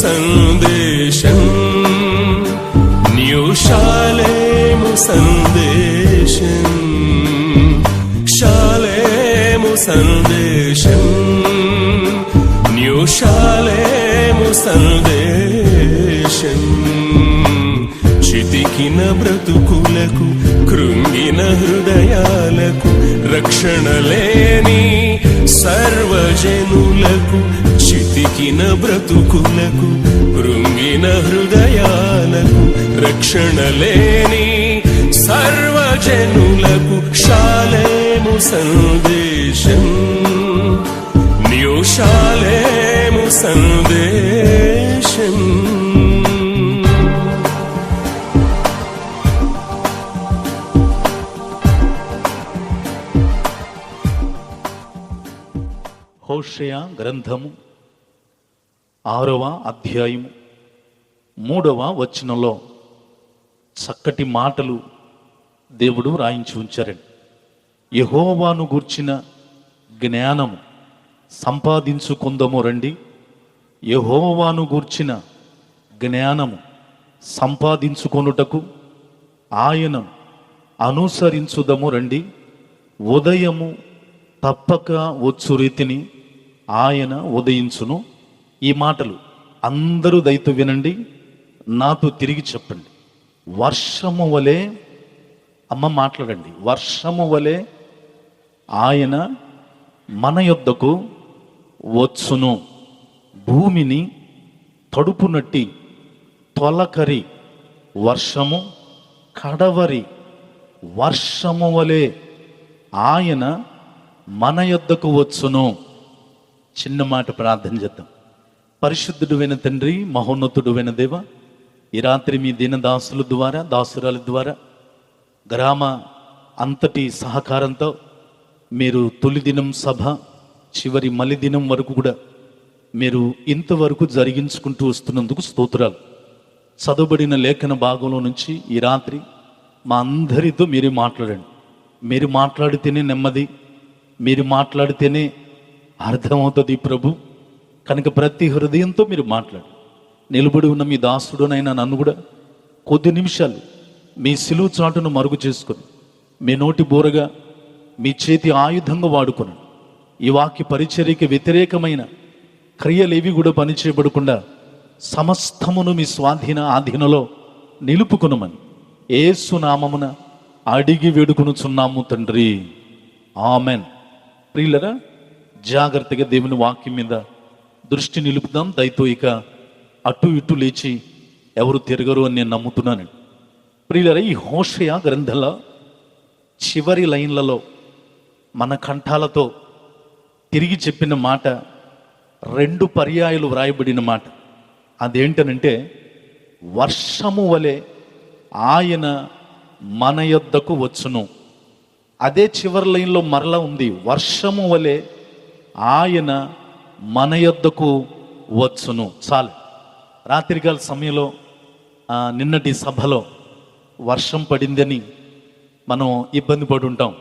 సందేశం న్యూ షాలేము సందేశం, షాలేము సందేశం, న్యూ షాలేము సందేశం. చితికిన బ్రతుకులకు, కృంగిన హృదయాలకు, రక్షణ లేని సర్వజనులకు, చితికిన బ్రతుకులకు, కృంగిన హృదయాలకు, రక్షణ లేని సర్వజనులకు షాలేము సందేశం, న్యూ షాలేము సందేశం. హోషేయ గ్రంథము 6వ అధ్యాయము 3వ వచనంలో చక్కటి మాటలు దేవుడు రాయించి ఉంచారండి. యెహోవాను గూర్చిన జ్ఞానము సంపాదించుకుందము రండి, యెహోవాను గూర్చిన జ్ఞానము సంపాదించుకొనుటకు ఆయనను అనుసరించుదము రండి. ఉదయము తప్పక వచ్చు రీతిని ఆయన ఉదయించును. ఈ మాటలు అందరూ దయతో వినండి, నాతో తిరిగి చెప్పండి. వర్షము వలె, అమ్మ మాట్లాడండి, వర్షము వలె ఆయన మన యొద్దకు వచ్చును. భూమిని తడుపునట్టి తొలకరి వర్షము, కడవరి వర్షము వలె ఆయన మన యొద్దకు వచ్చును. చిన్న మాట ప్రార్థన చేద్దాం. పరిశుద్ధుడైన తండ్రి, మహోన్నతుడైన దేవ, ఈ రాత్రి మీ దీనదాసుల ద్వారా, దాసురాల ద్వారా, గ్రామ అంతటి సహకారంతో మీరు తొలి దినం సభ, చివరి మలి దినం వరకు కూడా మీరు ఇంతవరకు జరిగించుకుంటూ వస్తున్నందుకు స్తోత్రాలు. చదువుబడిన లేఖన భాగంలో నుంచి ఈ రాత్రి మా అందరితో మీరే మాట్లాడండి. మీరు మాట్లాడితేనే నెమ్మది, మీరు మాట్లాడితేనే అర్థమవుతుంది ప్రభు. కనుక ప్రతి హృదయంతో మీరు మాట్లాడు. నిలబడి ఉన్న మీ దాసుడునైనా నన్ను కూడా కొద్ది నిమిషాలు మీ సిలువ చాటును మరుగు చేసుకొని, మీ నోటి బోరగా, మీ చేతి ఆయుధంగా వాడుకొని, ఈ వాక్య పరిచర్యకి వ్యతిరేకమైన క్రియలేవి కూడా పనిచేయబడకుండా సమస్తమును మీ స్వాధీన ఆధీనలో నిలుపుకొనుమని యేసు నామమున అడిగి వేడుకొనుచున్నాము తండ్రి, ఆమెన్. ప్రియులరా, జాగ్రత్తగా దేవుని వాక్యం మీద దృష్టి నిలుపుదాం. దయతో ఇక అటు ఇటు లేచి ఎవరు తిరగరు అని నేను నమ్ముతున్నాను. ప్రియులరా, ఈ హోషేయ గ్రంథంలో చివరి లైన్లలో మన కంఠాలతో తిరిగి చెప్పిన మాట 2 పర్యాయాలు వ్రాయబడిన మాట. అదేంటనంటే, వర్షము వలె ఆయన మన యొద్దకు వచ్చును. అదే చివరి లైన్లో మరలా ఉంది, వర్షము వలె ఆయన మన యొద్దకు వచ్చును. చాలు. రాత్రికాల సమయంలో నిన్నటి సభలో వర్షం పడిందని మనం ఇబ్బంది పడి ఉంటాం.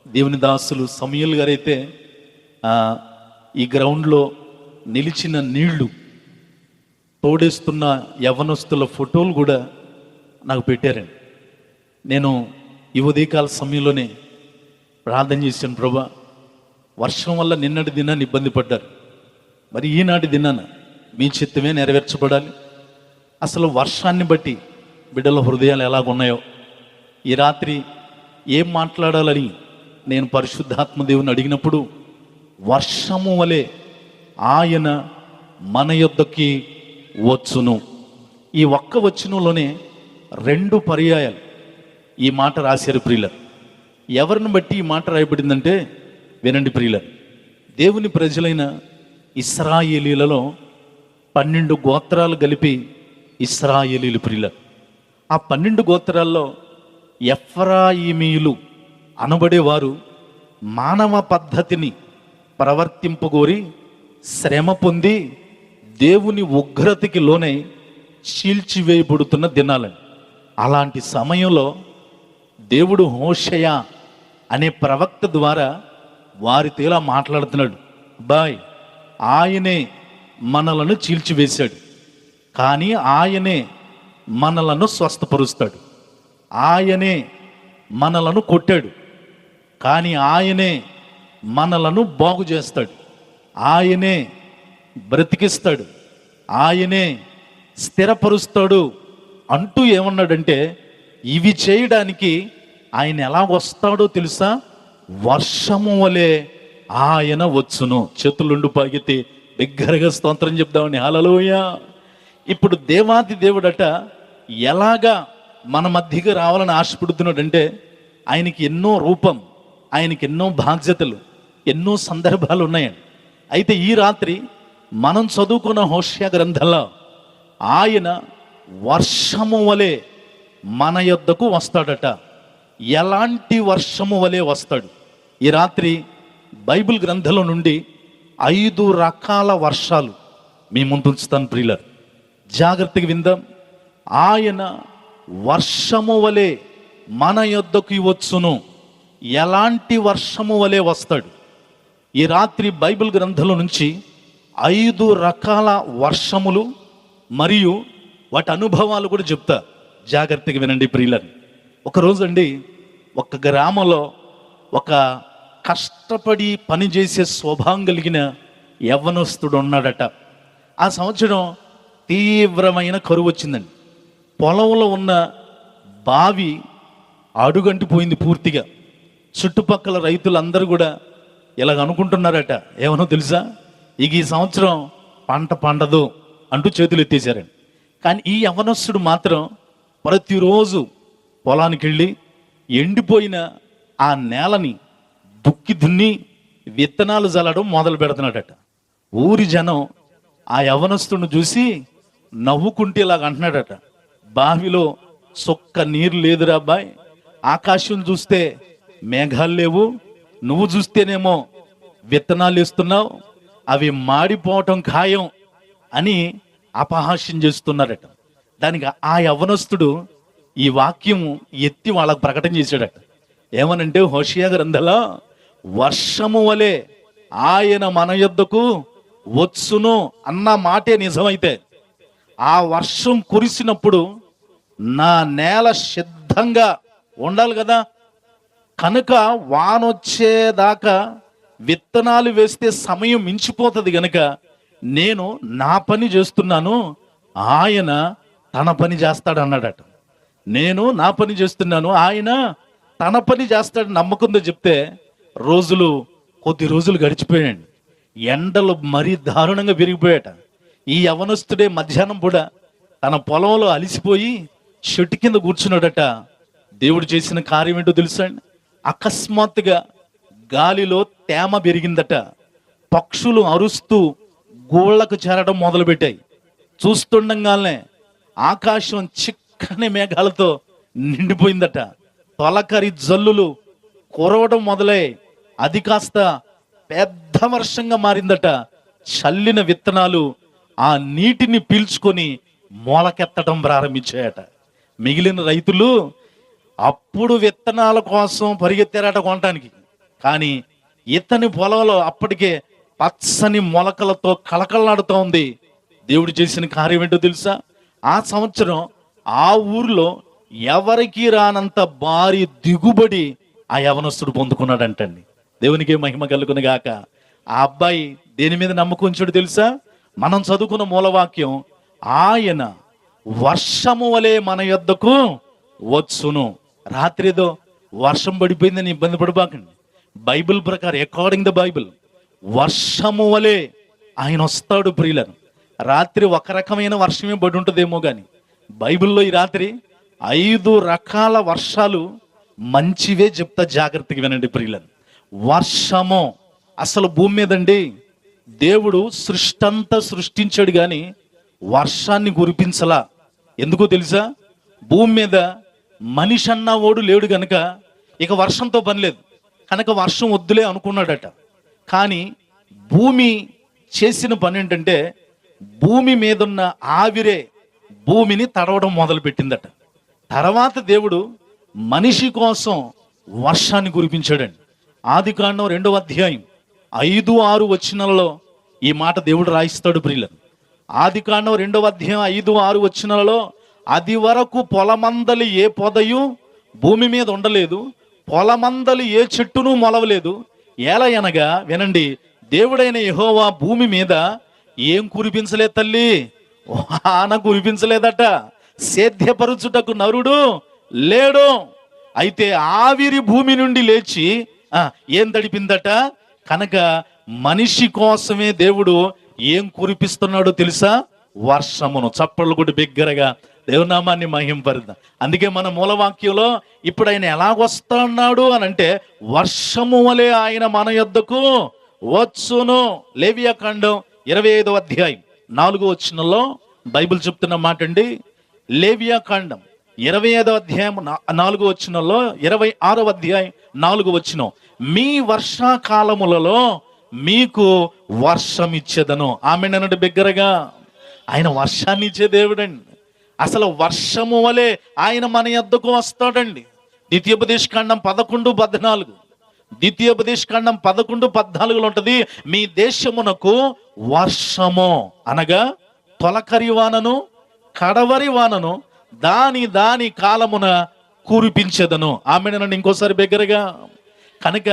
దేవుని దాసులు సమూయేలు గారైతే ఈ గ్రౌండ్లో నిలిచిన నీళ్లు తోడేస్తున్న యవ్వనస్తుల ఫోటోలు కూడా నాకు పెట్టారండి. నేను ఈ ఉదయకాల సమయంలోనే ప్రార్థన చేశాను, ప్రభా, వర్షం వల్ల నిన్నటి దినాన్ని ఇబ్బంది పడ్డారు, మరి ఈనాటి దినాన మీ చిత్తమే నెరవేర్చబడాలి. అసలు వర్షాన్ని బట్టి బిడ్డల హృదయాలు ఎలాగున్నాయో, ఈ రాత్రి ఏం మాట్లాడాలని నేను పరిశుద్ధాత్మ దేవుని అడిగినప్పుడు, వర్షము వలె ఆయన మన యొద్దకి వచ్చును. ఈ ఒక్క వచనంలోనే 2 పర్యాయాలు ఈ మాట రాశారు ప్రియులర్. ఎవరిని బట్టి ఈ మాట రాయబడిందంటే, వినండి ప్రియులర్, దేవుని ప్రజలైన ఇశ్రాయేలీలలో 12 గోత్రాలు కలిపి ఇశ్రాయేలీలు ప్రియుల. ఆ 12 గోత్రాల్లో ఎఫ్రాయిమీయులు అనబడేవారు మానవ పద్ధతిని ప్రవర్తింపగోరి శ్రమ పొంది దేవుని ఉగ్రతకి లోనై చీల్చివేయబడుతున్న దినాలని. అలాంటి సమయంలో దేవుడు హోషేయ అనే ప్రవక్త ద్వారా వారితో ఇలా మాట్లాడుతున్నాడు. బాయ్, ఆయనే మనలను చీల్చివేశాడు, కానీ ఆయనే మనలను స్వస్థపరుస్తాడు. ఆయనే మనలను కొట్టాడు, కానీ ఆయనే మనలను బాగు చేస్తాడు. ఆయనే బ్రతికిస్తాడు, ఆయనే స్థిరపరుస్తాడు అంటూ ఏమన్నాడంటే, ఇవి చేయడానికి ఆయన ఎలా వస్తాడో తెలుసా? వర్షము వలె ఆయన వచ్చును. చేతులుండు పాగితే బిగ్గరగా స్తోత్రం చెప్దామని. హల్లెలూయా. ఇప్పుడు దేవాది దేవుడట ఎలాగా మన మధ్యకి రావాలని ఆశపడుతున్నాడంటే, ఆయనకి ఎన్నో రూపం, ఆయనకి ఎన్నో బాధ్యతలు, ఎన్నో సందర్భాలు ఉన్నాయండి. అయితే ఈ రాత్రి మనం చదువుకున్న హోషేయ గ్రంథంలో ఆయన వర్షము వలె మన యొద్దకు వస్తాడట. ఎలాంటి వర్షము వలె వస్తాడు? ఈ రాత్రి బైబిల్ గ్రంథంలో నుండి 5 రకాల వర్షాలు మీ ముందు ఉంచుతాను ప్రియులారా. జాగ్రత్తగా విందాం. ఆయన వర్షము వలె మన యొద్దకు వచ్చును. ఎలాంటి వర్షము వలె వస్తాడు? ఈ రాత్రి బైబిల్ గ్రంథంలో నుంచి 5 రకాల వర్షములు మరియు వాటి అనుభవాలు కూడా చెప్తా. జాగ్రత్తగా వినండి ప్రియులని. ఒకరోజు అండి, ఒక గ్రామంలో ఒక కష్టపడి పనిచేసే స్వభావం కలిగిన యవ్వనస్తుడు ఉన్నాడట. ఆ సంవత్సరం తీవ్రమైన కరువు వచ్చిందండి. పొలంలో ఉన్న బావి అడుగంటిపోయింది పూర్తిగా. చుట్టుపక్కల రైతులందరూ కూడా ఇలాగ అనుకుంటున్నారట, ఏమనో తెలుసా, ఇక ఈ సంవత్సరం పంట పండదు అంటూ చేతులు ఎత్తేసారండి. కానీ ఈ యవ్వనస్తుడు మాత్రం ప్రతిరోజు పొలానికి వెళ్ళి ఎండిపోయిన ఆ నేలని దుక్కి దున్ని విత్తనాలు చల్లడం మొదలు పెడుతున్నాడట. ఊరి జనం ఆ యవ్వనస్తుడిని చూసి నవ్వుకుంటే ఇలాగ అంటున్నాడట, బావిలో సొక్క నీరు లేదురా అబ్బాయి, ఆకాశం చూస్తే మేఘాలు లేవు, నువ్వు చూస్తేనేమో విత్తనాలు వేస్తున్నావు, అవి మాడిపోవటం ఖాయం అని అపహాస్యం చేస్తున్నారట. దానికి ఆ యవ్వనస్తుడు ఈ వాక్యం ఎత్తి వాళ్ళకు ప్రకటన చేశాడట. ఏమనంటే, హోషేయ గ్రంథంలో వర్షము వలె ఆయన మన యొద్దకు వచ్చును అన్న మాటే నిజమైతే, ఆ వర్షం కురిసినప్పుడు నా నేల సిద్ధంగా ఉండాలి కదా. కనుక వానొచ్చేదాకా విత్తనాలు వేస్తే సమయం మించిపోతుంది గనుక నేను నా పని చేస్తున్నాను, ఆయన తన పని చేస్తాడు అన్నాడట. నేను నా పని చేస్తున్నాను, ఆయన తన పని చేస్తాడు నమ్మకంతో చెప్తే కొద్ది రోజులు గడిచిపోయాయండి. ఎండలు మరీ దారుణంగా పెరిగిపోయాట. ఈ యవనస్తుడే మధ్యాహ్నం కూడా తన పొలంలో అలిసిపోయి చెట్టు కింద కూర్చున్నాడట. దేవుడు చేసిన కార్యం ఏంటో తెలుసా? అకస్మాత్తుగా గాలిలో తేమ పెరిగిందట. పక్షులు అరుస్తూ గోళ్లకు చేరడం మొదలుపెట్టాయి. చూస్తుండగానే ఆకాశం చిక్కని మేఘాలతో నిండిపోయిందట. తొలకరి జల్లులు కురవడం మొదలై అది కాస్త పెద్ద వర్షంగా మారిందట. చల్లిన విత్తనాలు ఆ నీటిని పీల్చుకొని మొలకెత్తడం ప్రారంభించాయట. మిగిలిన రైతులు అప్పుడు విత్తనాల కోసం పరిగెత్తారట కొనటానికి. కానీ ఇతని పొలంలో అప్పటికే పచ్చని మొలకలతో కళకళలాడుతూ ఉంది. దేవుడు చేసిన కార్యం ఏంటో తెలుసా? ఆ సంవత్సరం ఆ ఊర్లో ఎవరికి రానంత భారీ దిగుబడి ఆ యవనస్తుడు పొందుకున్నాడంటండి. దేవునికి మహిమ కలుగును గాక. ఆ అబ్బాయి దేని మీద నమ్మకం ఉంచాడు తెలుసా? మనం చదువుకున్న మూలవాక్యం, ఆయన వర్షము వలె మన యొద్దకు వచ్చును. రాత్రి ఏదో వర్షం పడిపోయిందని ఇబ్బంది పడిపోకండి. బైబిల్ ప్రకారం, అకార్డింగ్ ద బైబిల్, వర్షము వలె ఆయన వస్తాడు ప్రియులను. రాత్రి ఒక రకమైన వర్షమే పడి ఉంటుందేమో కానీ బైబిల్లో ఈ రాత్రి 5 రకాల వర్షాలు మంచివే చెప్తా. జాగ్రత్తగా వినండి ప్రియులను. వర్షము అసలు భూమి మీదండి దేవుడు సృష్టి అంతా సృష్టించాడు కానీ వర్షాన్ని కురిపించలా. ఎందుకో తెలుసా? భూమి మీద మనిషి అన్న ఓడు లేడు గనుక ఇక వర్షంతో పని లేదు కనుక వర్షం వద్దులే అనుకున్నాడట. కానీ భూమి చేసిన పని ఏంటంటే భూమి మీదున్న ఆవిరే భూమిని తడవడం మొదలుపెట్టిందట. తర్వాత దేవుడు మనిషి కోసం వర్షాన్ని కురిపించాడండి. ఆదికాండం 2వ అధ్యాయం 5-6 వచనాలలో ఈ మాట దేవుడు రాయిస్తాడు ప్రియులను. ఆదికాండం 2వ అధ్యాయం 5-6 వచనాలలో అది వరకు పొలమందలి ఏ పొదయు భూమి మీద ఉండలేదు, పొలమందలి ఏ చెట్టును మొలవలేదు. ఎలా అనగా వినండి, దేవుడైన యెహోవా భూమి మీద ఏం కురిపించలేదు తల్లి, వాన కురిపించలేదట. సేద్యపరుచుటకు నరుడు లేడు. అయితే ఆవిరి భూమి నుండి లేచి ఏం తడిపిందట. కనుక మనిషి కోసమే దేవుడు ఏం కురిపిస్తున్నాడో తెలుసా? వర్షమును. చప్పళ్ళు కూడా బిగ్గరగా దేవునామాన్ని మహింపరుద్దాం. అందుకే మన మూలవాక్యంలో ఇప్పుడు ఆయన ఎలాగొస్తున్నాడు అని అంటే వర్షము వలె ఆయన మన యొద్దకు వచ్చును. లేవియాకాండం 25వ అధ్యాయం 4వ వచనంలో బైబిల్ చెప్తున్న మాట అండి. లేవియాకాండం 25వ అధ్యాయం 4వ వచనంలో 26వ అధ్యాయం 4వ వచనం, మీ వర్షాకాలములలో మీకు వర్షం ఇచ్చేదను. ఆమెనంటే బిగ్గరగా ఆయన వర్షాన్ని ఇచ్చే దేవుడండి. అసలు వర్షము వలె ఆయన మన యొద్దకు వస్తాడండి. ద్వితీయోపదేశకాండం 11-14, ద్వితీయోపదేశకాండం 11-14 ఉంటది, మీ దేశమునకు వర్షము అనగా తొలకరి వానను కడవరి వానను దాని కాలమున కురిపించెదను. ఆమెనండి ఇంకోసారి బిగ్గరగా. కనుక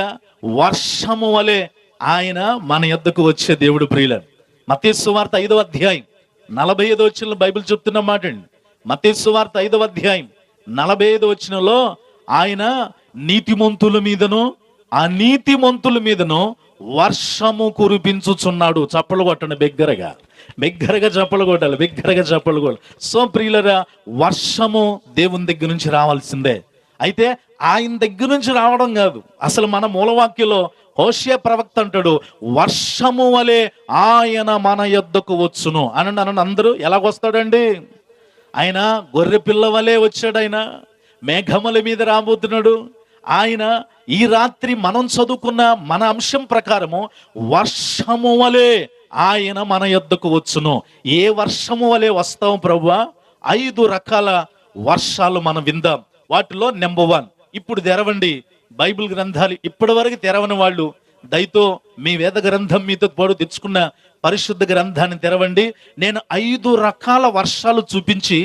వర్షము వలె ఆయన మన యొద్దకు వచ్చే దేవుడు ప్రియులను. మత్తయి సువార్త 5వ అధ్యాయం 45వ వచనంలో బైబిల్ చెప్తున్న మాట అండి. మత్తయి సువార్త 5వ అధ్యాయం 45వ వచనంలో ఆయన నీతిమంతుల మీదను అనీతిమంతుల మీదను వర్షము కురిపించుచున్నాడు. చప్పలు కొట్టండి బిగ్గరగా, బిగ్గరగా చప్పలు కొట్టాలి, బిగ్గరగా చప్పలు కొట్టాలి. సో ప్రియులరా, వర్షము దేవుని దగ్గర నుంచి రావాల్సిందే. అయితే ఆయన దగ్గర నుంచి రావడం కాదు, అసలు మన మూలవాక్యంలో హోషేయ ప్రవక్త అంటాడు, వర్షము వలె ఆయన మన యొద్దకు వచ్చును అని. అందరూ ఎలాగొస్తాడండి? ఆయన గొర్రె పిల్ల వలె వచ్చాడు. ఆయన మేఘముల మీద రాబోతున్నాడు. ఆయన ఈ రాత్రి మనం చదువుకున్న మన అంశం ప్రకారము వర్షము వలె ఆయన మన యొద్దకు వచ్చును. ఏ వర్షము వలె వస్తాం ప్రభువా? 5 రకాల వర్షాలు మనం విందాం. వాటిలో నెంబర్ 1, ఇప్పుడు తెరవండి బైబిల్ గ్రంథాలు. ఇప్పటి వరకు తెరవని వాళ్ళు దయతో మీ వేద గ్రంథం మీతో పాటు తెచ్చుకున్న పరిశుద్ధ గ్రంథాన్ని తెరవండి. నేను 5 రకాల వర్షాలు చూపించి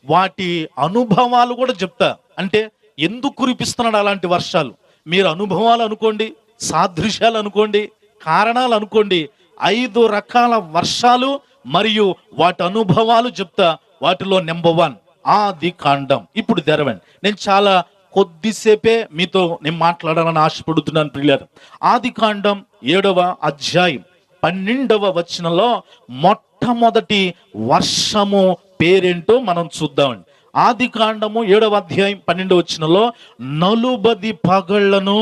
వాటి అనుభవాలు కూడా చెప్తా. అంటే ఎందుకు కురిపిస్తున్నాడు అలాంటి వర్షాలు? మీరు అనుభవాలు అనుకోండి, సాదృశ్యాలు అనుకోండి, కారణాలు అనుకోండి. 5 రకాల వర్షాలు మరియు వాటి అనుభవాలు చెప్తా. వాటిలో నెంబర్ 1 ఆదికాండం. ఇప్పుడు తెరవండి. నేను చాలా కొద్దిసేపే మీతో నేను మాట్లాడాలని ఆశపడుతున్నాను ప్రియులారా. ఆదికాండం 7వ అధ్యాయం 12వ వచనంలో మొట్టమొదటి వర్షము పేరేంటో మనం చూద్దామండి. ఆదికాండము 7వ అధ్యాయం 12వ వచనంలో 40 పగళ్లను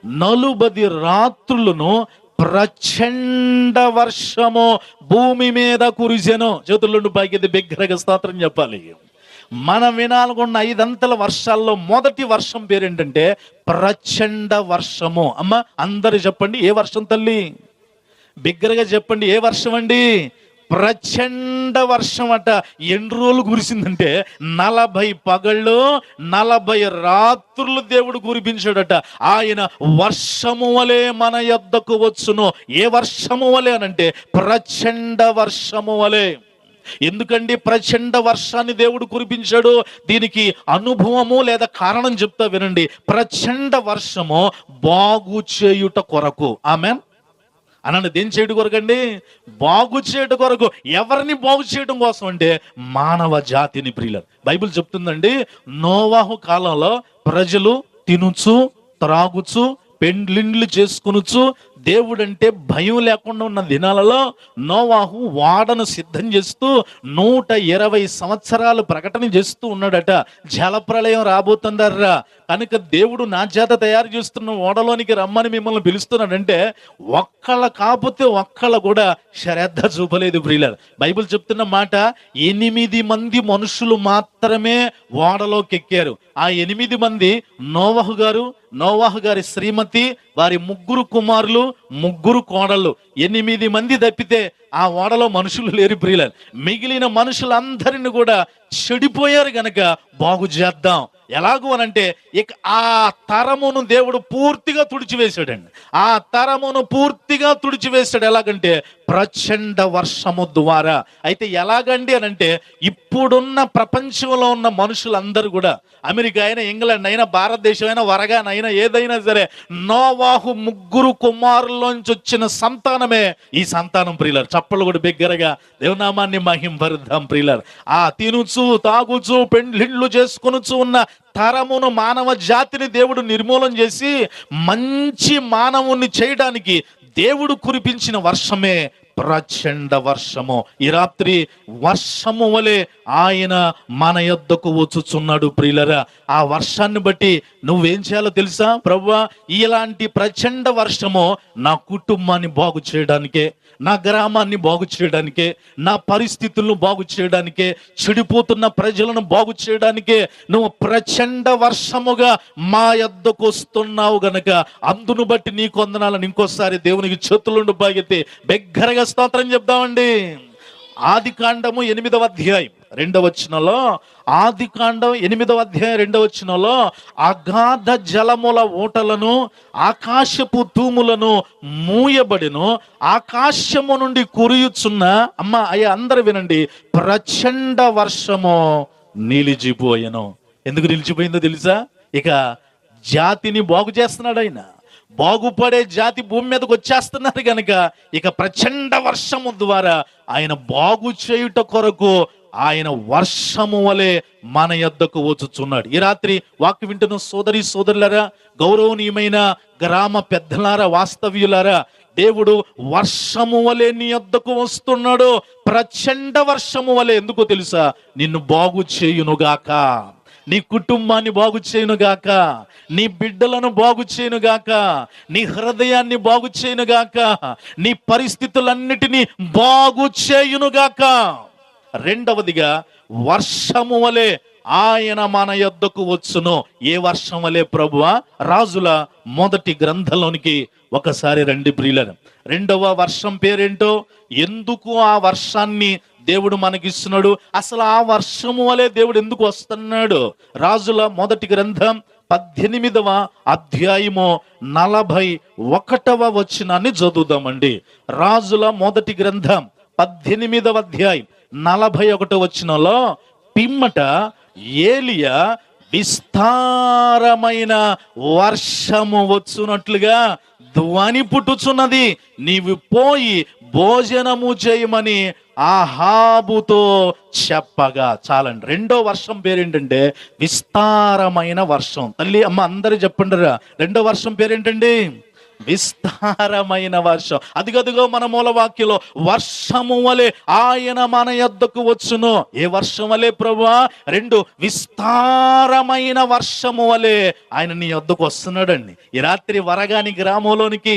40 రాత్రులను ప్రచండ వర్షము భూమి మీద కురిసెను. చేతుల్లో పైకి బిగ్గరగా స్తోత్రం చెప్పాలి. మనం వినాలనుకున్న 5 అంతల వర్షాల్లో మొదటి వర్షం పేరేంటంటే ప్రచండ వర్షము. అమ్మ అందరు చెప్పండి, ఏ వర్షం తల్లి? బిగ్గరగా చెప్పండి, ఏ వర్షం అండి? ప్రచండ వర్షం అట. ఎన్ని రోజులు కురిసిందంటే 40 పగళ్ళు 40 రాత్రులు దేవుడు కురిపించాడట. ఆయన వర్షము వలె మన యొద్దకు వచ్చును. ఏ వర్షము వలె అనంటే ప్రచండ వర్షము వలె. ఎందుకండి ప్రచండ వర్షాన్ని దేవుడు కురిపించాడు? దీనికి అనుభవము లేదా కారణం చెప్తా వినండి. ప్రచండ వర్షము బాగు చేయుట కొరకు. ఆమేన్ అనండి. దేని చేయడం కొరకండి? బాగు చేయడం కొరకు. ఎవరిని బాగు చేయడం కోసం అంటే మానవ జాతిని. ప్రియులు, బైబిల్ చెప్తుందండి, నోవాహు కాలంలో ప్రజలు తినుచు త్రాగుచు పెండ్లిండ్లు చేసుకొనుచు దేవుడంటే భయం లేకుండా ఉన్న దినాలలో నోవాహు ఓడను సిద్ధం చేస్తూ 120 సంవత్సరాలు ప్రకటన చేస్తూ ఉన్నాడట. జలప్రళయం రాబోతుందర్రా, కనుక దేవుడు నా చేత తయారు చేస్తున్న ఓడలోనికి రమ్మని మిమ్మల్ని పిలుస్తున్నాడంటే ఒక్కళ్ళ కాకపోతే ఒక్కళ్ళ కూడా శ్రద్ధ చూపలేదు ప్రియులారా. బైబిల్ చెప్తున్న మాట 8 మంది మనుషులు మాత్రమే ఓడలోకి ఎక్కారు. ఆ 8 మంది నోవహు గారు, నోవాహు గారి శ్రీమతి, వారి 3 కుమారులు, 3 కోడళ్ళు. 8 మంది తప్పితే ఆ ఓడలో మనుషులు లేరు ప్రియులారా. మిగిలిన మనుషులందరిని కూడా చెడిపోయారు గనక బాగు చేద్దాం. ఎలాగూ అనంటే ఇక ఆ తరమును దేవుడు పూర్తిగా తుడిచివేశాడండి. ఆ తరమును పూర్తిగా తుడిచివేశాడు. ఎలాగంటే ప్రచండ వర్షము ద్వారా. అయితే ఎలాగండి అనంటే ఇప్పుడున్న ప్రపంచంలో ఉన్న మనుషులందరూ కూడా, అమెరికా అయినా, ఇంగ్లాండ్ అయినా, భారతదేశం అయినా, వరగానైనా, ఏదైనా సరే, నోవాహు 3 కుమారుల్లోంచి వచ్చిన సంతానమే ఈ సంతానం ప్రియులారు. చప్పలు కూడా బిగ్గరగా దేవనామాన్ని మహింపరుద్దాం ప్రియులారు. ఆ తినుచు తాగుచు పెండ్లిళ్ళు చేసుకొనుచు ఉన్న తరమును, మానవ జాతిని దేవుడు నిర్మూలన చేసి మంచి మానవుణ్ణి చేయడానికి దేవుడు కురిపించిన వర్షమే ప్రచండ వర్షము. ఈ రాత్రి వర్షము వలె ఆయన మన యొద్దకు వచ్చుచున్నాడు ప్రియులరా. ఆ వర్షాన్ని బట్టి నువ్వేం చేయాలో తెలుసా? ప్రభువా, ఇలాంటి ప్రచండ వర్షము నా కుటుంబాన్ని బాగు చేయడానికే, నా గ్రామాన్ని బాగు చేయడానికే, నా పరిస్థితులను బాగు చేయడానికే, చెడిపోతున్న ప్రజలను బాగు చేయడానికే నువ్వు ప్రచండ వర్షముగా మా యొద్దకు వస్తున్నావు గనక అందును బట్టి నీ కొందనాలను ఇంకోసారి దేవునికి చేతులుండి బాగితే బిగ్గరగా స్తోత్రం చెప్దామండి. ఆదికాండము 8వ అధ్యాయం 2వ వచనంలో, ఆదికాండం 8వ అధ్యాయం 2వ వచనంలో, అగాధ జలముల ఊటలను, ఆకాశపు తూములను మూయబడిను, ఆకాశము నుండి కురియుచున్న, అయ్యా అందరూ వినండి, ప్రచండ వర్షము నిలిచిపోయెను. ఎందుకు నిలిచిపోయిందో తెలుసా? ఇక జాతిని బాగు చేస్తున్నాడు ఆయన. బాగుపడే జాతి భూమి మీదకి వచ్చేస్తున్నారు కనుక ఇక ప్రచండ వర్షము ద్వారా ఆయన బాగు చేయుట కొరకు ఆయన వర్షము వలె మన యొద్దకు వచ్చుచున్నాడు. ఈ రాత్రి వాక్యం వింటున్న సోదరి సోదరులారా, గౌరవనీయమైన గ్రామ పెద్దలారా, వాస్తవ్యులారా, దేవుడు వర్షము వలె నీ యొద్దకు వస్తున్నాడు. ప్రచండ వర్షము వలె. ఎందుకో తెలుసా? నిన్ను బాగు చేయునుగాక, నీ కుటుంబాన్ని బాగు చేయునుగాక, నీ బిడ్డలను బాగు చేయునుగాక, నీ హృదయాన్ని బాగు చేయునుగాక, నీ పరిస్థితులన్నిటినీ బాగు చేయునుగాక. రెండవదిగా, వర్షము వలె ఆయన మన యొద్దకు వచ్చును. ఏ వర్షం వలె ప్రభువా? రాజుల మొదటి గ్రంథంలోనికి ఒకసారి రండి ప్రియులను. 2వ వర్షం పేరేంటో, ఎందుకు ఆ వర్షాన్ని దేవుడు మనకిస్తున్నాడు, అసలు ఆ వర్షము వలె దేవుడు ఎందుకు వస్తున్నాడు? రాజుల మొదటి గ్రంథం 18వ అధ్యాయము 41వ వచనాన్ని చదువుదామండి. రాజుల మొదటి గ్రంథం 18వ అధ్యాయం 41వ వచనంలో, పిమ్మట ఏలియా విస్తారమైన వర్షము వచ్చునట్లుగా ధ్వని పుట్టుచున్నది, నీవు పోయి భోజనము చేయమని ఆహాబుతో చెప్పగా. చాలండి. 2వ వర్షం పేరేంటంటే విస్తారమైన వర్షం. తల్లి అమ్మ అందరూ చెప్పండిరా, 2వ వర్షం పేరేంటండి? విస్తారమైన వర్షం. అదిగదిగో మన మూలవాక్యంలో, వర్షము వలె ఆయన మన యొద్దకు వచ్చును. ఏ వర్షం వలె ప్రభువా? 2 విస్తారమైన వర్షము వలె ఆయన నీ యొద్దకు వస్తున్నాడండి. ఈ రాత్రి వరగాని గ్రామంలోనికి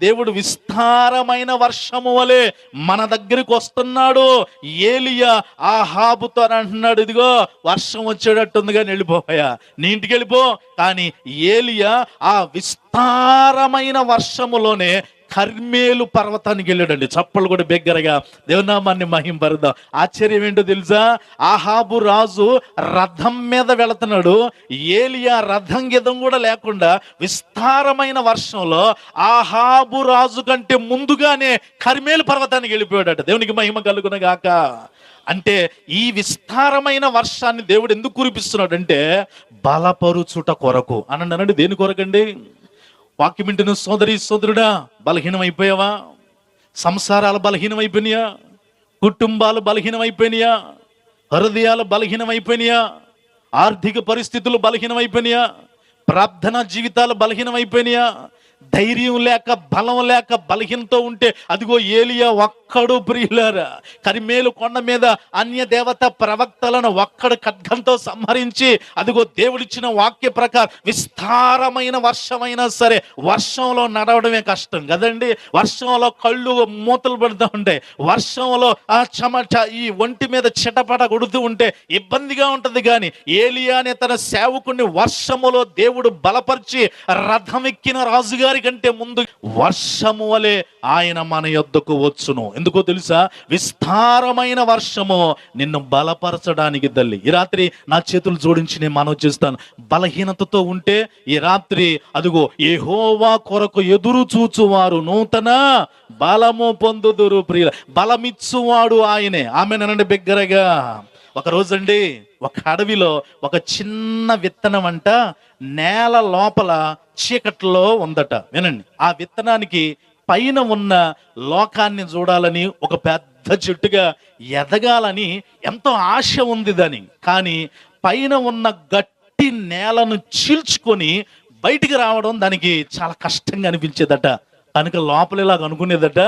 దేవుడు విస్తారమైన వర్షము వలె మన దగ్గరికి వస్తున్నాడు. ఏలియా ఆహాబుతో అంటున్నాడు, ఇదిగో వర్షం వచ్చేటట్టుంది కానీ వెళ్ళిపోయా, నీ ఇంటికి వెళ్ళిపో. కానీ ఏలియా ఆ విస్తారమైన వర్షములోనే కర్మేలు పర్వతానికి వెళ్ళాడండి. చప్పలు కూడా బిగ్గరగా దేవనామాన్ని మహింపరుద్దాం. ఆశ్చర్యం ఏంటో తెలుసా? ఆహాబు రాజు రథం మీద వెళుతున్నాడు. ఏలియా రథం గిదం కూడా లేకుండా విస్తారమైన వర్షంలో ఆహాబు రాజు కంటే ముందుగానే కర్మేలు పర్వతానికి వెళ్ళిపోయాడట. దేవునికి మహిమ కలుగునగాక. అంటే ఈ విస్తారమైన వర్షాన్ని దేవుడు ఎందుకు కురిపిస్తున్నాడు అంటే బలపరుచుట కొరకు. అనండి, దేని కొరకండి? వాక్యం వింటున్న సోదరి సోదరుడా, బలహీనమైపోయావా? సంసారాలు బలహీనమైపోయినాయా? కుటుంబాలు బలహీనమైపోయినాయా? హృదయాలు బలహీనమైపోయినాయా? ఆర్థిక పరిస్థితులు బలహీనమైపోయినాయా? ప్రార్థనా జీవితాలు బలహీనమైపోయినాయా? ధైర్యం లేక, బలం లేక, బలహీనతో ఉంటే అదిగో ఏలియా ఒక్కడు ప్రియులారా కరిమేలు కొండ మీద అన్య దేవత ప్రవక్తలను ఒక్కడు ఖడ్గంతో సంహరించి, అదిగో దేవుడిచ్చిన వాక్య ప్రకారం విస్తారమైన వర్షమైనా సరే వర్షంలో నడవడమే కష్టం కదండి. వర్షంలో కళ్ళు మూతలు పడుతూ ఉంటాయి, వర్షంలో ఈ ఒంటి మీద చిటపట కొడుతూ ఉంటే ఇబ్బందిగా ఉంటుంది. కానీ ఏలియానే తన సేవకుని వర్షములో దేవుడు బలపరిచి రథం ఎక్కిన రాజుగారి కంటే ముందు వర్షము వలె ఆయన మన యొద్దకు వచ్చును. ఎందుకో తెలుసా? విస్తారమైన వర్షము నిన్ను బలపరచడానికి తల్లి. ఈ రాత్రి నా చేతులు జోడించి నేను మనవి చేస్తాను, బలహీనతతో ఉంటే ఈ రాత్రి అదిగో యెహోవా కొరకు ఎదురు చూచువారు నూతన బలము పొందుదురు. ప్రియుల బలమిచ్చువాడు ఆయనే. ఆమెనండి బిగ్గరగా. ఒక రోజండి ఒక అడవిలో ఒక చిన్న విత్తనం అంట నేల లోపల చీకట్లో ఉందట. వినండి, ఆ విత్తనానికి పైన ఉన్న లోకాన్ని చూడాలని, ఒక పెద్ద చెట్టుగా ఎదగాలని ఎంతో ఆశ ఉంది దాని. కానీ పైన ఉన్న గట్టి నేలను చీల్చుకొని బయటికి రావడం దానికి చాలా కష్టంగా అనిపించేదట. కనుక లోపల ఇలాగ అనుకునేదట,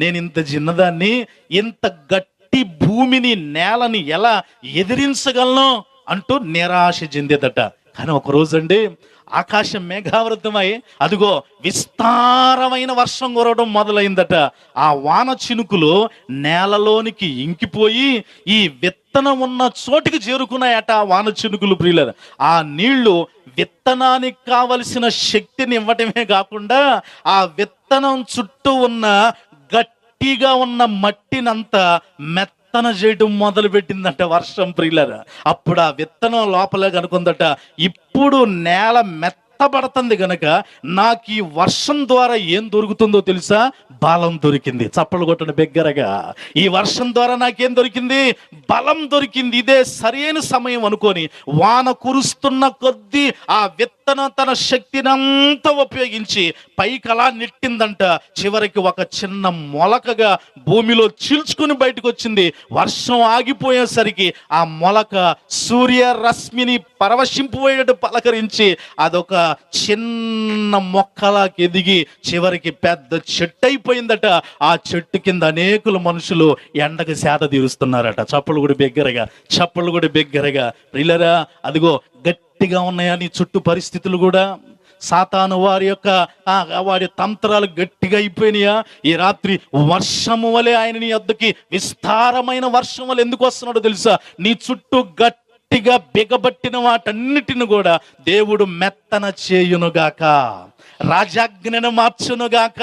నేను ఇంత చిన్నదాన్ని ఇంత గట్టి భూమిని, నేలని ఎలా ఎదిరించగలను అంటూ నిరాశ చెందేదట. కానీ ఒక రోజండి ఆకాశం మేఘావృతమై అదిగో విస్తారమైన వర్షం కురవడం మొదలైందట. ఆ వాన చినుకులు నేలలోనికి ఇంకిపోయి ఈ విత్తనం ఉన్న చోటికి చేరుకున్నాయట ఆ వాన చినుకులు. ప్రియులారా, ఆ నీళ్లు విత్తనానికి కావలసిన శక్తిని ఇవ్వటమే కాకుండా ఆ విత్తనం చుట్టూ ఉన్న గట్టిగా ఉన్న మట్టినంతా మెత్తన చేయడం మొదలు పెట్టిందట వర్షం. ప్రియులారా, అప్పుడు ఆ విత్తనం లోపలే కనుకుందట, ఇప్పుడు నేల మెత్తబడుతుంది గనక నాకు ఈ వర్షం ద్వారా ఏం దొరుకుతుందో తెలుసా? బలం దొరికింది. చప్పలు కొట్టండి బిగ్గరగా. ఈ వర్షం ద్వారా నాకేం దొరికింది? బలం దొరికింది. ఇదే సరైన సమయం అనుకొని వాన కురుస్తున్న కొద్దీ ఆ విత్తనం తన శక్తిని అంతా ఉపయోగించి పైకి అలా నెట్టిందంట. చివరికి ఒక చిన్న మొలకగా భూమిలో చీల్చుకుని బయటకు వచ్చింది. వర్షం ఆగిపోయేసరికి ఆ మొలక సూర్య రశ్మిని పరవశింపుపోయేటట్టు పలకరించి అదొక చిన్న మొక్కలాకి ఎదిగి చివరికి పెద్ద చెట్టు అయిపోయిందట. ఆ చెట్టు కింద అనేకులు మనుషులు ఎండకు సేద తీరుస్తున్నారట. చప్పలు కూడా బిగ్గరగా, చప్పలు కూడా బిగ్గరగా. ప్రియులారా, అదిగో గట్టిగా ఉన్నాయా నీ చుట్టూ పరిస్థితులు కూడా? సాతాను వాడి తంత్రాలు గట్టిగా అయిపోయినాయా? ఈ రాత్రి వర్షము వలె ఆయన నీ వద్దకి విస్తారమైన వర్షం వలె ఎందుకు వస్తున్నాడో తెలుసా? నీ చుట్టూ గట్టిగా బిగబట్టిన వాటన్నిటిని కూడా దేవుడు మెత్తన చేయునుగాక, రాజాజ్ఞను మార్చునుగాక.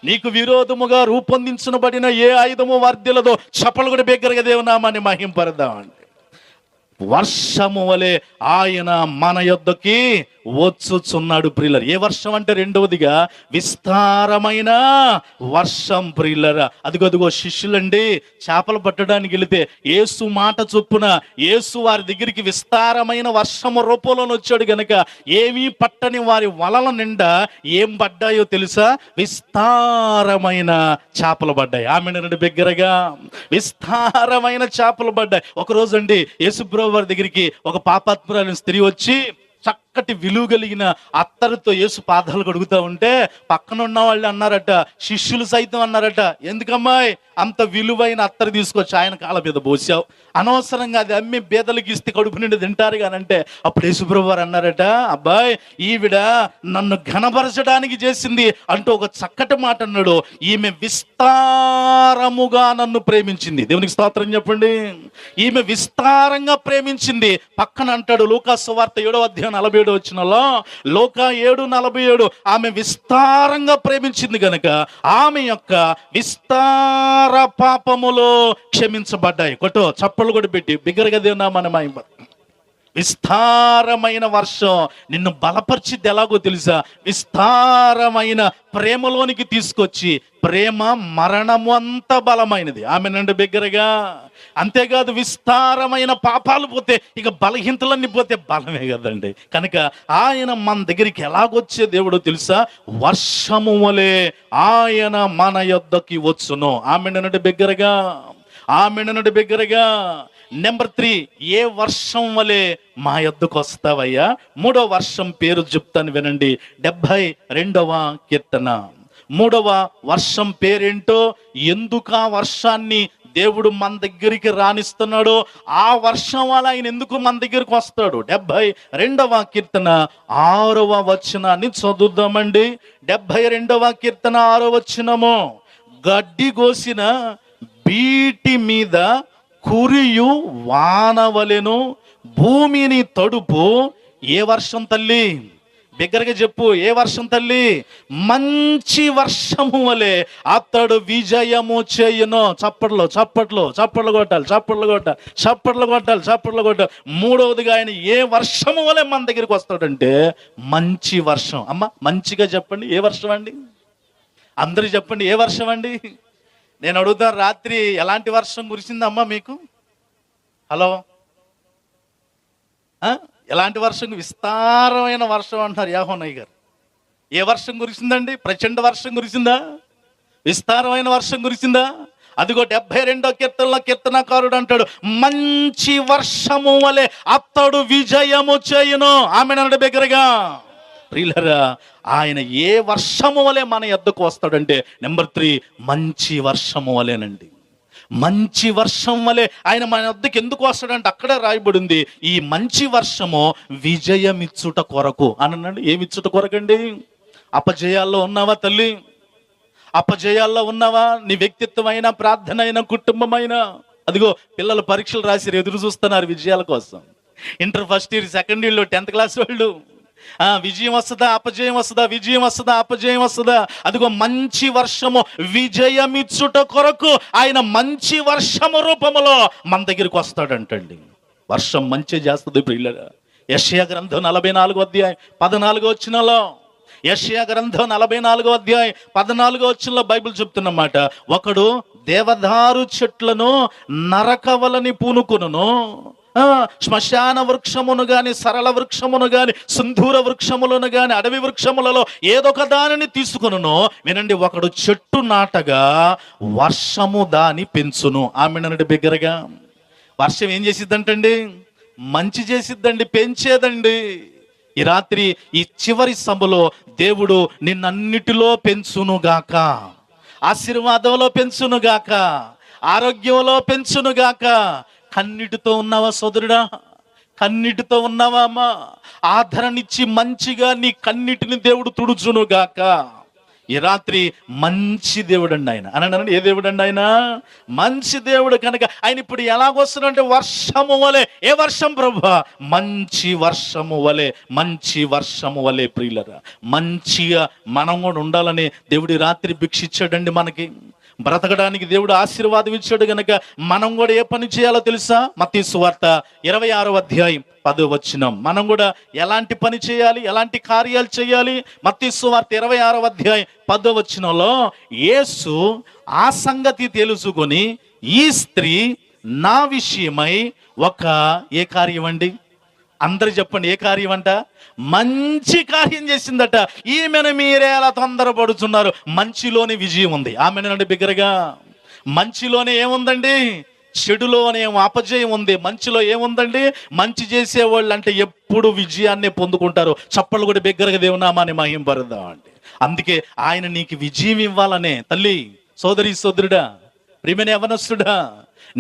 నీకు విరోధముగా రూపొందించబడిన ఏ ఆయుధము వర్ధిల్లదో. చప్పలు కూడా బిగ్గరగా దేవునామాన్ని మహింపరదామండి. వర్షము వలె ఆయన మన యొద్దకి వచ్చుచున్నాడు. ప్రియులర్, ఏ వర్షం అంటే రెండవదిగా విస్తారమైన వర్షం. ప్రియులరా, అదిగో శిష్యులండి చేపలు పట్టడానికి వెళితే యేసు మాట చొప్పున యేసు వారి దగ్గరికి విస్తారమైన వర్షము రూపంలోకి వచ్చాడు గనక ఏమీ పట్టని వారి వలల నిండా ఏం పడ్డాయో తెలుసా? విస్తారమైన చేపలు పడ్డాయి. ఆమెనండి బిగ్గరగా, విస్తారమైన చేపలు పడ్డాయి. ఒక రోజు అండి యేసుప్రభు వారి దగ్గరికి ఒక పాపాత్మురాలు స్త్రీ వచ్చి చక్కటి విలువ కలిగిన అత్తరుతో యేసు పాదాలు కడుగుతూ ఉంటే పక్కన ఉన్న వాళ్ళు అన్నారట, శిష్యులు సైతం అన్నారట, ఎందుకమ్మాయి అంత విలువైన అత్తరు తీసుకొచ్చి ఆయన కాళ్ళ మీద పోసావు, అనవసరంగా అది అమ్మి బేదలకి ఇస్తే కడుపు నిండి తింటారు కానంటే. అప్పుడు యేసుప్రభు వారు అన్నారట, అబ్బాయి ఈవిడ నన్ను ఘనపరచడానికి చేసింది అంటూ ఒక చక్కటి మాట అన్నాడు. ఈమె విస్తారముగా నన్ను ప్రేమించింది. దేవునికి స్తోత్రం చెప్పండి. ఈమె విస్తారంగా ప్రేమించింది. పక్కన అంటాడు లూకా సువార్త 7వ అధ్యాయం 47వ వచనంలో, లూకా 7:47, ఆమె విస్తారంగా ప్రేమించింది గనక ఆమె యొక్క విస్తార పాపములో క్షమించబడ్డాయి. కొట్టు చప్పలు కూడా పెట్టి బిగ్గరగా దేవునామాన్ని మహిమ. విస్తారమైన వర్షం నిన్ను బలపరిచిద్ది. ఎలాగో తెలుసా? విస్తారమైన ప్రేమలోనికి తీసుకొచ్చి, ప్రేమ మరణము అంత బలమైనది. ఆమెనండి బిగ్గరగా. అంతేకాదు విస్తారమైన పాపాలు పోతే ఇక బలహీనతలన్నీ పోతే బలమే కదండి. కనుక ఆయన మన దగ్గరికి ఎలాగొచ్చే దేవుడో తెలుసా? వర్షము వలె ఆయన మన యొద్దకి వచ్చును. ఆమెనండి బిగ్గరగా, ఆమెనండి బిగ్గరగా. నెంబర్ 3, ఏ వర్షం వలె మా యొద్దకు వస్తావయ్యా. 3వ వర్షం పేరు చెప్తాను వినండి. 72వ కీర్తన 3వ వర్షం పేరేంటో, ఎందుకు ఆ వర్షాన్ని దేవుడు మన దగ్గరికి రాణిస్తున్నాడు, ఆ వర్షం వల్ల ఆయన ఎందుకు మన దగ్గరికి వస్తాడు. 72వ కీర్తన 6వ వచనాన్ని చదువుదామండి. 72వ కీర్తన 6వ వచనము, గడ్డి కోసిన బీటి మీద కురియు వానవలెను భూమిని తడుపు. ఏ వర్షం తల్లి? బిగ్గరగా చెప్పు, ఏ వర్షం తల్లి? మంచి వర్షము వలె అతడు విజయము చేయును. చప్పట్లు చప్పట్లు చప్పట్లు కొట్టాలి, చప్పట్లు కొట్టాలి, చప్పట్లు కొట్టాలి, చప్పట్లు కొట్టాలి. 3వదిగా ఆయన ఏ వర్షము వలె మన దగ్గరికి వస్తాడంటే మంచి వర్షం. అమ్మ మంచిగా చెప్పండి, ఏ వర్షం అండి? అందరూ చెప్పండి, ఏ వర్షం అండి? నేను అడుగుతాను, రాత్రి ఎలాంటి వర్షం కురిసిందమ్మా మీకు? హలో, ఎలాంటి వర్షం? విస్తారమైన వర్షం అంటున్నారు యోహానయ్య గారు. ఏ వర్షం కురిసిందండి? ప్రచండ వర్షం కురిసిందా? విస్తారమైన వర్షం కురిసిందా? అదిగో 72వ కీర్తనలో కీర్తనకారుడు అంటాడు, మంచి వర్షము వలె అతడు విజయము చేయును. ఆమెనంటే బిగ్గరగా. ప్రియులారా, ఆయన ఏ వర్షము వలె మన యొద్దకు వస్తాడంటే నెంబర్ 3, మంచి వర్షము వలెనండి. మంచి వర్షం వలె ఆయన మన వద్దకు ఎందుకు వస్తాడంటే అక్కడే రాయబడింది, ఈ మంచి వర్షము విజయమిచ్చుట కొరకు అని అన్నాడు. ఏమిచ్చుట కొరకండి? అపజయాల్లో ఉన్నావా తల్లి? అపజయాల్లో ఉన్నావా? నీ వ్యక్తిత్వం అయినా, ప్రార్థన అయినా, కుటుంబం అయినా. అదిగో పిల్లలు పరీక్షలు రాసి ఎదురు చూస్తున్నారు విజయాల కోసం. ఇంటర్ ఫస్ట్ ఇయర్, సెకండ్ ఇయర్లో, 10th క్లాస్ వాళ్ళు. విజయం వస్తుందా, అపజయం వస్తుందా, విజయం వస్తుందా, అపజయం వస్తుందా? అదిగో మంచి వర్షము విజయమిచ్చుట కొరకు ఆయన మంచి వర్షము రూపములో మన దగ్గరికి వస్తాడంటండి. వర్షం మంచి చేస్తుంది ప్రియులారా. యెషయా గ్రంథం 44వ అధ్యాయం 14వ వచనంలో, యెషయా గ్రంథం 44వ అధ్యాయం 14వ వచనంలో బైబిల్ చెప్తున్నమాట, ఒకడు దేవదారు చెట్లను నరకవలని పూనుకొనును, శ్మశాన వృక్షమును గాని, సరళ వృక్షమును గాని, సింధూర వృక్షములను గాని, అడవి వృక్షములలో ఏదొక దానిని తీసుకొనును. వినండి, ఒకడు చెట్టు నాటగా వర్షము దాని పెంచును. ఆమెనండి బిగ్గరగా. వర్షం ఏం చేసిద్దంటండి? మంచి చేసిద్దండి, పెంచేదండి. ఈ రాత్రి ఈ చివరి సభలో దేవుడు నిన్నన్నిటిలో పెంచునుగాక, ఆశీర్వాదంలో పెంచునుగాక, ఆరోగ్యంలో పెంచునుగాక. కన్నిటితో ఉన్నావా సోదరుడా? కన్నిటితో ఉన్నావా అమ్మా? ఆదరణిచ్చి మంచిగా నీ కన్నిటిని దేవుడు తుడుచునుగాక. ఈ రాత్రి మంచి దేవుడు అండి ఆయన. అనండి, ఏ దేవుడు అండి ఆయన? మంచి దేవుడు. కనుక ఆయన ఇప్పుడు ఎలాగొస్తున్నాడంటే వర్షము వలె. ఏ వర్షం ప్రభువా? మంచి వర్షము వలె, మంచి వర్షము వలె. ప్రియులరా, మంచిగా మనం కూడా ఉండాలని దేవుడి రాత్రి భిక్షిచ్చాడండి మనకి. బ్రతకడానికి దేవుడు ఆశీర్వాదం ఇచ్చాడు. కనుక మనం కూడా ఏ పని చేయాలో తెలుసా? మత్తయి సువార్త 26వ అధ్యాయం 10వ వచనం. మనం కూడా ఎలాంటి పని చేయాలి, ఎలాంటి కార్యాలు చేయాలి? మత్తయి సువార్త 26వ అధ్యాయం 10వ వచనంలో, యేసు ఆ సంగతి తెలుసుకొని ఈ స్త్రీ నా విషయమై ఒక ఏ కార్యం అండి? అందరు చెప్పండి, ఏ కార్యం అంట? మంచి కార్యం చేసిందట. ఈమెను మీరే అలా తొందరపడుతున్నారు, మంచిలోనే విజయం ఉంది. ఆమెనండి బిగ్గరగా. మంచిలోనే ఏముందండి? చెడులోనే అపజయం ఉంది. మంచిలో ఏముందండి? మంచి చేసేవాళ్ళు అంటే ఎప్పుడు విజయాన్ని పొందుకుంటారు. చప్పళ్ళు కూడా బిగ్గరగా దేవునామాన్ని మహింపరుద్దాం అండి. అందుకే ఆయన నీకు విజయం ఇవ్వాలనే తల్లి, సోదరి, సోదరుడా, ప్రియమైన యవనస్తుడా,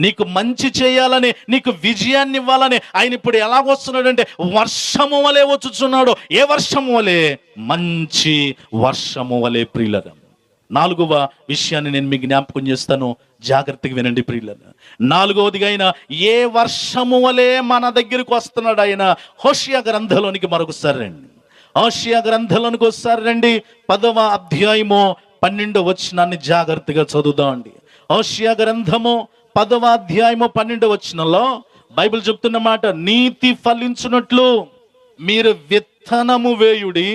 నీకు మంచి చేయాలని, నీకు విజయాన్ని ఇవ్వాలని ఆయన ఇప్పుడు ఎలాగొస్తున్నాడంటే వర్షము వలె వచ్చుచున్నాడు. ఏ వర్షము వలె? మంచి వర్షము వలె. ప్రియులరా, 4వ విషయాన్ని నేను మీకు జ్ఞాపకం చేస్తాను, జాగ్రత్తగా వినండి ప్రియులరా. 4వదిగా ఆయన ఏ వర్షము వలె మన దగ్గరికి వస్తున్నాడు ఆయన? హోషేయ గ్రంథంలోనికి మరొకసారి రండి. హోషేయ గ్రంథంలోనికి ఒకసారి రండి. 10వ అధ్యాయము 12వ వచనాన్ని జాగ్రత్తగా చదువుదాం అండి. హోషేయ గ్రంథము 10వ అధ్యాయము 12వ వచనంలో బైబిల్ చెప్తున్న మాట, నీతి ఫలించునట్లు మీరు విత్తనము వేయుడి,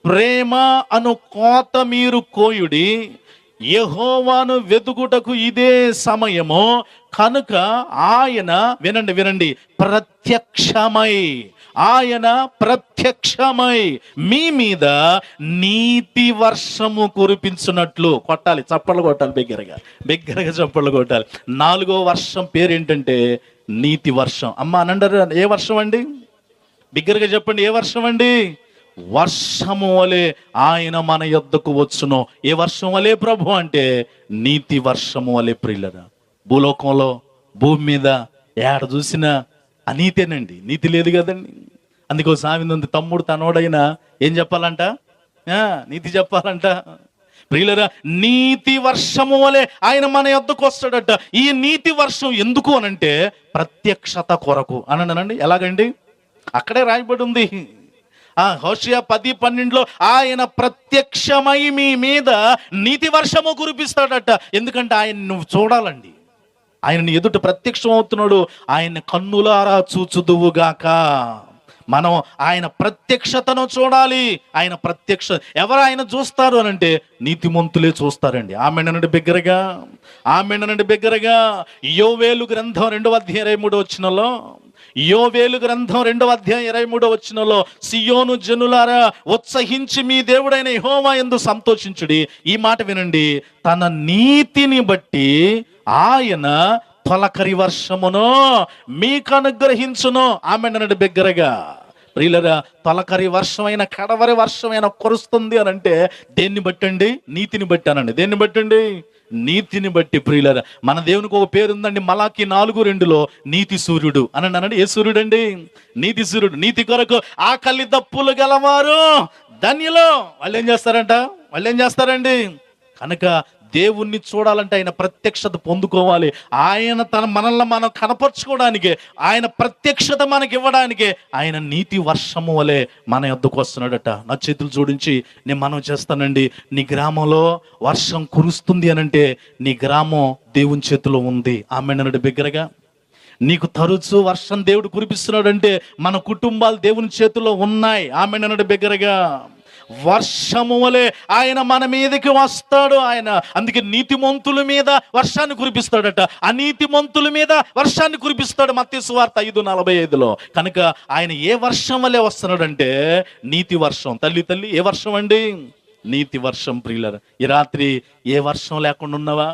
ప్రేమ అను కోత మీరు కోయుడి, యెహోవాను వెతుకుటకు ఇదే సమయము కనుక ఆయన, వినండి వినండి, ఆయన ప్రత్యక్షమై మీ మీద నీతి వర్షము కురిపించున్నట్లు. కొట్టాలి, చప్పట్లు కొట్టాలి, బిగ్గరగా చప్పట్లు కొట్టాలి. 4వ వర్షం పేరేంటంటే నీతి వర్షం. అమ్మ అనంటారు, ఏ వర్షం అండి? బిగ్గరగా చెప్పండి, ఏ వర్షం అండి? వర్షము వలె ఆయన మన యొద్దకు వచ్చును. ఏ వర్షం వలె ప్రభు అంటే నీతి వర్షము వలె. ప్రియులరా, భూలోకంలో, భూమి మీద ఏడ చూసినా అనీతేనండి, నీతి లేదు కదండి. అందుకో సామెత ఉంది, తమ్ముడు తనోడైనా ఏం చెప్పాలంట? నీతి చెప్పాలంట. ప్రియులరా, నీతి వర్షము వలె ఆయన మన యొద్దకు వస్తాడట. ఈ నీతి వర్షం ఎందుకు అనంటే ప్రత్యక్షత కొరకు అనండి. ఎలాగండి? అక్కడే రాయబడి ఉంది. హోషేయ 10:12 ఆయన ప్రత్యక్షమై మీ మీద నీతి వర్షము కురిపిస్తాడట. ఎందుకంటే ఆయన నువ్వు చూడాలండి, ఆయన ఎదుట ప్రత్యక్షం అవుతున్నాడు. ఆయన కన్నులారా చూచుదువుగాక. మనం ఆయన ప్రత్యక్షతను చూడాలి. ఆయన ఎవరు ఆయన చూస్తారు అని అంటే నీతిమంతులే చూస్తారండి. ఆమెనండి బిగ్గరగా. యోవేలు గ్రంథం 2:23 యోవేలు గ్రంథం 2:23 సియోను జనులారా ఉత్సహించి మీ దేవుడైన యెహోవా యందు సంతోషించుడి. ఈ మాట వినండి, తన నీతిని బట్టి ఆయన తొలకరి వర్షమును మీకు అనుగ్రహించును. ఆమెనండి బిగ్గరగా. ప్రియులరా, తొలకరి వర్షమైన, కడవరి వర్షమైన కురుస్తుంది అని అంటే దేన్ని బట్టండి? నీతిని బట్టి అనండి. దేన్ని బట్టండి? నీతిని బట్టి. ప్రియులరా, మన దేవునికి ఒక పేరు ఉందండి, మలాకి 4:2 నీతి సూర్యుడు అనండి. ఏ సూర్యుడు అండి? నీతి సూర్యుడు. నీతి కొరకు ఆకలి దప్పులు గలవారు ధన్యులు. వాళ్ళు ఏం చేస్తారండి? కనుక దేవుణ్ణి చూడాలంటే ఆయన ప్రత్యక్షత పొందుకోవాలి. ఆయన మనల్ని మనం కనపరుచుకోవడానికి, ఆయన ప్రత్యక్షత మనకి ఇవ్వడానికి ఆయన నీతి వర్షము వలె మన యొద్దకు వస్తున్నాడట. నా చేతులు జోడించి నేను మనం చేస్తానండి, నీ గ్రామంలో వర్షం కురుస్తుంది అనంటే నీ గ్రామం దేవుని చేతిలో ఉంది. ఆమెనడు బిగ్గరగా. నీకు తరచు వర్షం దేవుడు కురిపిస్తున్నాడంటే మన కుటుంబాలు దేవుని చేతిలో ఉన్నాయి. ఆమెనడు బిగ్గరగా. వర్షము వలె ఆయన మన మీదకి వస్తాడు. ఆయన అందుకే నీతిమంతుల మీద వర్షాన్ని కురిపిస్తాడట, అనీతిమంతుల మీద వర్షాన్ని కురిపిస్తాడు. మత్తయి సువార్త 5:45 కనుక ఆయన ఏ వర్షం వలె వస్తున్నాడంటే నీతి వర్షం. తల్లి ఏ వర్షం అండి? నీతి వర్షం. ప్రియులారా, ఈ రాత్రి ఏ వర్షం లేకుండా ఉన్నావా?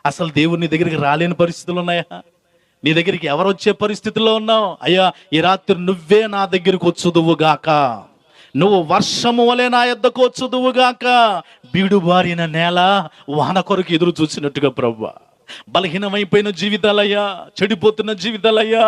అసలు దేవుని దగ్గరికి రాలేని పరిస్థితులు ఉన్నాయా? నీ దగ్గరికి ఎవరు వచ్చే పరిస్థితుల్లో ఉన్నావు? అయ్యా, ఈ రాత్రి నువ్వే నా దగ్గరికి వచ్చుదువుగాక, నువ్వు వర్షము వలె నా యొద్దకు వచ్చుదువుగాక. బీడుబారిన నేల వాన కొరకు ఎదురు చూసినట్టుగా ప్రభువా, బలహీనమైపోయిన జీవితాలయ్యా, చెడిపోతున్న జీవితాలయ్యా,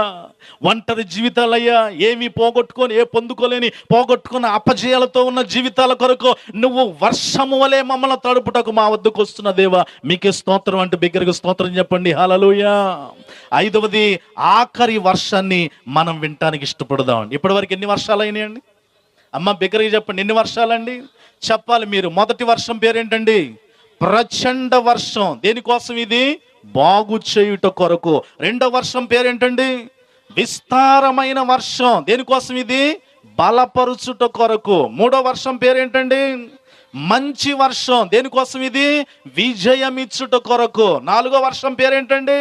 ఒంటరి జీవితాలయ్యా, ఏమీ పోగొట్టుకున్న అపజయాలతో ఉన్న జీవితాల కొరకు నువ్వు వర్షము వలె మమ్మల్ని తడుపుటకు మా వద్దకు వస్తున్న దేవా, మీకే స్తోత్రం అంటే బిగ్గరగా స్తోత్రం చెప్పండి. హల్లెలూయా. 5వది, ఆఖరి వర్షాన్ని మనం వినటానికి ఇష్టపడదాం. ఇప్పటివరకు ఎన్ని వర్షాలు అయినాయండి? అమ్మ బిగ్గరగా చెప్పండి, ఎన్ని వర్షాలండి? చెప్పాలి మీరు. మొదటి వర్షం పేరేంటండి? ప్రచండ వర్షం. దేనికోసం ఇది? బాగు చేయుట కొరకు. రెండవ వర్షం పేరేంటండి? విస్తారమైన వర్షం. దేనికోసం ఇది? బలపరుచుట కొరకు. మూడో వర్షం పేరేంటండి? మంచి వర్షం. దేనికోసం ఇది? విజయమిచ్చుట కొరకు. నాలుగో వర్షం పేరేంటండి?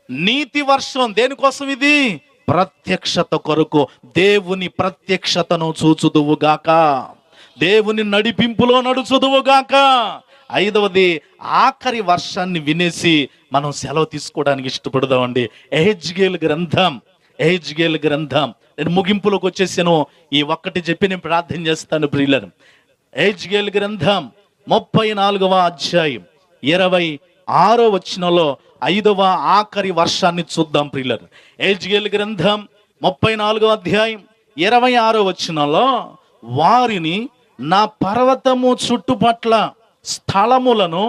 నీతి వర్షం. దేనికోసం ఇది? ప్రత్యక్షత కొరకు. దేవుని ప్రత్యక్షతను చూచుదువుగాక, దేవుని నడిపింపులో నడుచుదువుగాక. 5వది, ఆఖరి వర్షాన్ని వినేసి మనం సెలవు తీసుకోవడానికి ఇష్టపడదామండి. ఎహెజ్కేలు గ్రంథం నేను ముగింపులోకి వచ్చేసాను. ఈ ఒక్కటి చెప్పి నేను ప్రార్థన చేస్తాను ప్రియులను. ఎహెజ్కేలు గ్రంథం 34వ అధ్యాయం 26వ వచనంలో 5వ ఆఖరి వర్షాన్ని చూద్దాం ప్రియులను. ఎహెజ్కేలు గ్రంథం 34వ అధ్యాయం 26వ వచనంలో, వారిని నా పర్వతము చుట్టుపట్ల స్థలములను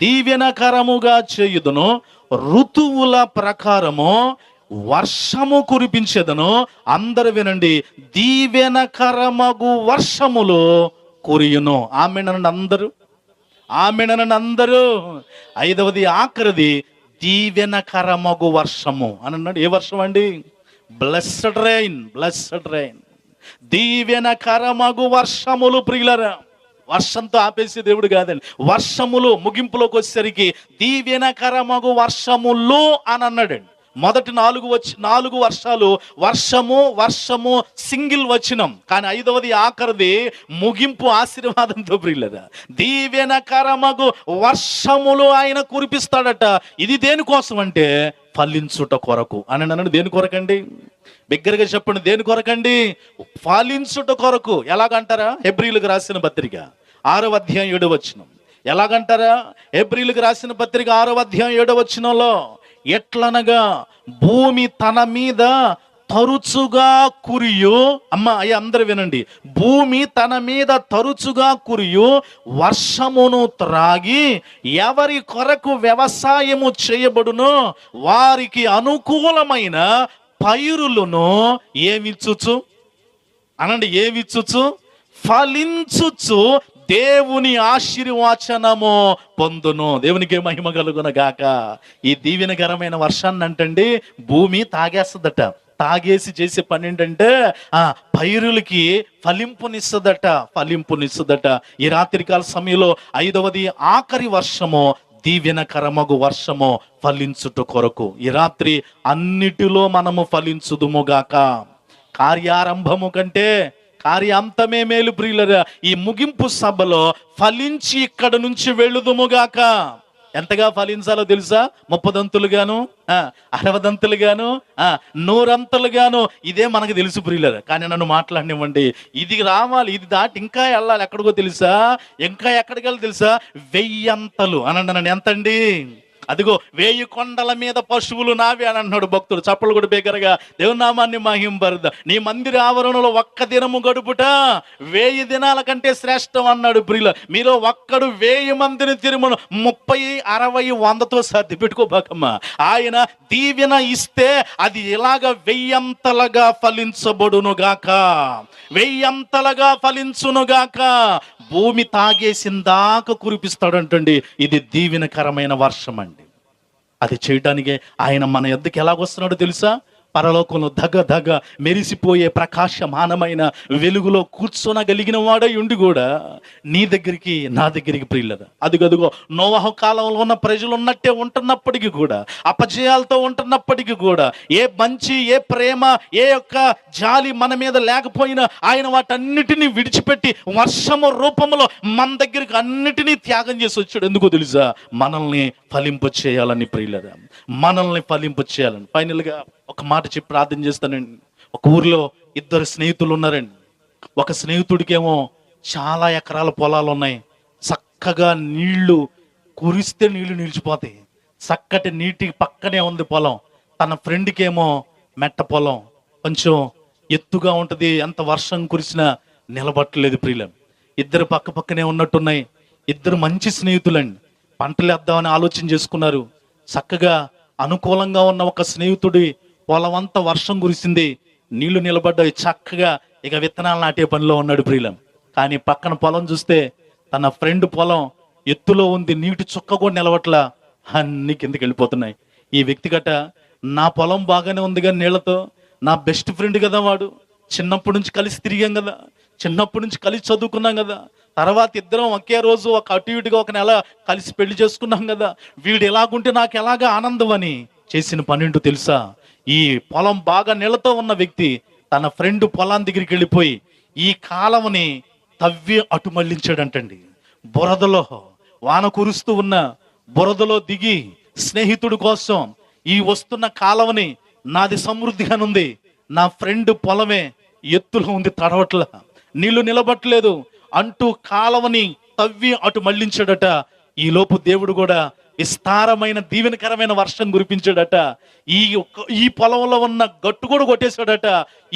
దీవెనకరముగా చేయుదును, ఋతువుల ప్రకారము వర్షము కురిపించెదను. అందరు వినండి, దీవెనకరమగు వర్షములు కురియును. ఆమేనండి అందరూ, ఆమేనండి అందరూ. 5వది ఆఖరిది, దీవెనకరమగు వర్షము అని అన్నాడు. ఏ వర్షం అండి? Blessed rain. దీవెనకరమగు వర్షములు ప్రియులరా. వర్షంతో ఆపేసే దేవుడు కాదండి. వర్షములు ముగింపులోకి వచ్చేసరికి దీవెనకరమగు వర్షములు అని అన్నాడండి. మొదటి 4 వర్షాలు వర్షము సింగిల్ వచనం, కానీ 5వది ఆఖరిది ముగింపు ఆశీర్వాదంతో ప్రియులరా. దీవెనకరమగు వర్షములు ఆయన కురిపిస్తాడట. ఇది దేనికోసం అంటే ఫలించుట కొరకు అని అన్నాడు. దేని కొరకండి? బిగ్గరగా చెప్పండి, దేని కొరకండి? ఫలించుట కొరకు. ఎలాగంటారా? హెబ్రీయులకు రాసిన పత్రిక 6వ అధ్యాయం 7వ వచనం. ఎలాగంటారా? హెబ్రీయులకు రాసిన పత్రిక 6వ అధ్యాయం 7వ వచనంలో, ఎట్లనగా భూమి తన మీద తరచుగా కురియు, అయ్యా అందరూ వినండి, భూమి తన మీద తరచుగా కురియు వర్షమును త్రాగి ఎవరి కొరకు వ్యవసాయము చేయబడునో వారికి అనుకూలమైన పైరులను ఏమిచ్చుచు అనండి, ఏమిచ్చుచు ఫలించుచు దేవుని ఆశీర్వచనము పొందును. దేవునికి మహిమ కలుగున గాక. ఈ దీవెనకరమైన వర్షాన్ని అంటండి భూమి తాగేస్తుందట. తాగేసి చేసే పని ఏంటంటే పైరులకి ఫలింపునిస్తుందట. ఈ రాత్రికాల సమయంలో 5వది ఆఖరి వర్షము దీవెనకరమగు వర్షము ఫలించుట కొరకు. ఈ రాత్రి అన్నిటిలో మనము ఫలించుదుముగాక. కార్యారంభము కంటే కార్యాంతమే మేలు ప్రియులరా. ఈ ముగింపు సభలో ఫలించి ఇక్కడ నుంచి వెళ్ళుదుముగాక. ఎంతగా ఫలించాలో తెలుసా? 30 దంతులుగాను, 60 దంతులుగాను, 100 అంతలుగాను. ఇదే మనకు తెలుసు ప్రియులరా. కానీ నన్ను మాట్లాడినివ్వండి, ఇది రావాలి, ఇది దాటి ఇంకా వెళ్ళాలి. ఎక్కడికో తెలుసా? ఇంకా ఎక్కడికి వెళ్ళాలి తెలుసా? 1000 అంతలు అనండి. నన్ను ఎంతండి? అదిగో 1000 కొండల మీద పశువులు నావి అని అన్నాడు భక్తుడు. చప్పలు కూడా బేగరగా దేవుని నామాన్ని మహింపరుద. నీ మందిర ఆవరణలో ఒక్క దినము గడుపుట 1000 దినాల కంటే శ్రేష్టం అన్నాడు ప్రియుల. మీరు ఒక్కడు 1000 మందిని తిరుమను 30, 60, 100తో సర్ది పెట్టుకోబాకమ్మా. ఆయన దీవెన ఇస్తే అది ఇలాగ 1000 అంతలుగా ఫలించబడునుగాక, 1000 అంతలుగా ఫలించునుగాక. భూమి తాగేసిందాక కురిపిస్తాడంటండి. ఇది దీవెనకరమైన వర్షం అండి. అది చేయడానికే ఆయన మన యొద్దకు ఎలాగొస్తున్నాడో తెలుసా? పరలోకంలో దగ మెరిసిపోయే ప్రకాశమానమైన వెలుగులో కూర్చొనగలిగిన వాడై ఉండి కూడా నీ దగ్గరికి నా దగ్గరికి ప్రియులరా. అదిగో నోవహు కాలంలో ఉన్న ప్రజలు ఉన్నట్టే ఉంటున్నప్పటికీ కూడా, అపజయాలతో ఉంటున్నప్పటికీ కూడా, ఏ మంచి, ఏ ప్రేమ, ఏ యొక్క జాలి మన మీద లేకపోయినా ఆయన వాటన్నిటినీ విడిచిపెట్టి వర్షము రూపంలో మన దగ్గరికి అన్నిటినీ త్యాగం చేసి వచ్చాడు. ఎందుకో తెలుసా? మనల్ని ఫలింప చేయాలని ప్రియులరా, మనల్ని ఫలింప చేయాలని. ఫైనల్గా ఒక మాట చెప్పి ప్రార్థన చేస్తానండి. ఒక ఊరిలో 2 స్నేహితులు ఉన్నారండి. ఒక స్నేహితుడికేమో చాలా ఎకరాల పొలాలు ఉన్నాయి. చక్కగా నీళ్లు కురిస్తే నీళ్లు నిలిచిపోతాయి. చక్కటి నీటి పక్కనే ఉంది పొలం. తన ఫ్రెండ్కేమో మెట్ట పొలం, కొంచెం ఎత్తుగా ఉంటుంది. ఎంత వర్షం కురిసినా నిలబట్టలేదు ప్రియులం. 2 పక్క పక్కనే ఉన్నట్టున్నాయి. 2 మంచి స్నేహితులండి. పంటలు వేద్దామని ఆలోచన చేసుకున్నారు. చక్కగా అనుకూలంగా ఉన్న ఒక స్నేహితుడి పొలం అంతా వర్షం కురిసింది, నీళ్లు నిలబడ్డాయి. చక్కగా ఇక విత్తనాలు నాటే పనిలో ఉన్నాడు ప్రియులం. కానీ పక్కన పొలం చూస్తే తన ఫ్రెండ్ పొలం ఎత్తులో ఉంది, నీటి చుక్క కూడా నిలవట్లా, అన్ని కిందకి వెళ్ళిపోతున్నాయి. ఈ వ్యక్తి గట నా పొలం బాగానే ఉంది కానీ నీళ్లతో, నా బెస్ట్ ఫ్రెండ్ కదా వాడు, చిన్నప్పటి నుంచి కలిసి తిరిగాం కదా, చిన్నప్పటి నుంచి కలిసి చదువుకున్నాం కదా, తర్వాత ఇద్దరం ఒకే రోజు ఒక అటు ఇటుగా 1 నెల కలిసి పెళ్లి చేసుకున్నాం కదా, వీడు ఎలాగుంటే నాకు ఎలాగా ఆనందం అని చేసిన పన్నెండు తెలుసా? ఈ పొలం బాగా నీళ్లతో ఉన్న వ్యక్తి తన ఫ్రెండ్ పొలం దగ్గరికి వెళ్ళిపోయి ఈ కాలవని తవ్వి అటు మళ్ళించాడంటండి. బురదలో, వాన కురుస్తూ ఉన్న బురదలో దిగి స్నేహితుడి కోసం ఈ వస్తున్న కాలవని, నాది సమృద్ధిగానుంది, నా ఫ్రెండ్ పొలమే ఎత్తులో ఉంది, తడవట్ల, నీళ్లు నిలబట్టలేదు అంటూ కాలవని తవ్వి అటు మళ్ళించాడట. ఈ లోపు దేవుడు కూడా విస్తారమైన దీవెనకరమైన వర్షం కురిపించాడట. ఈ పొలంలో ఉన్న గట్టు కూడా కొట్టేశాడట.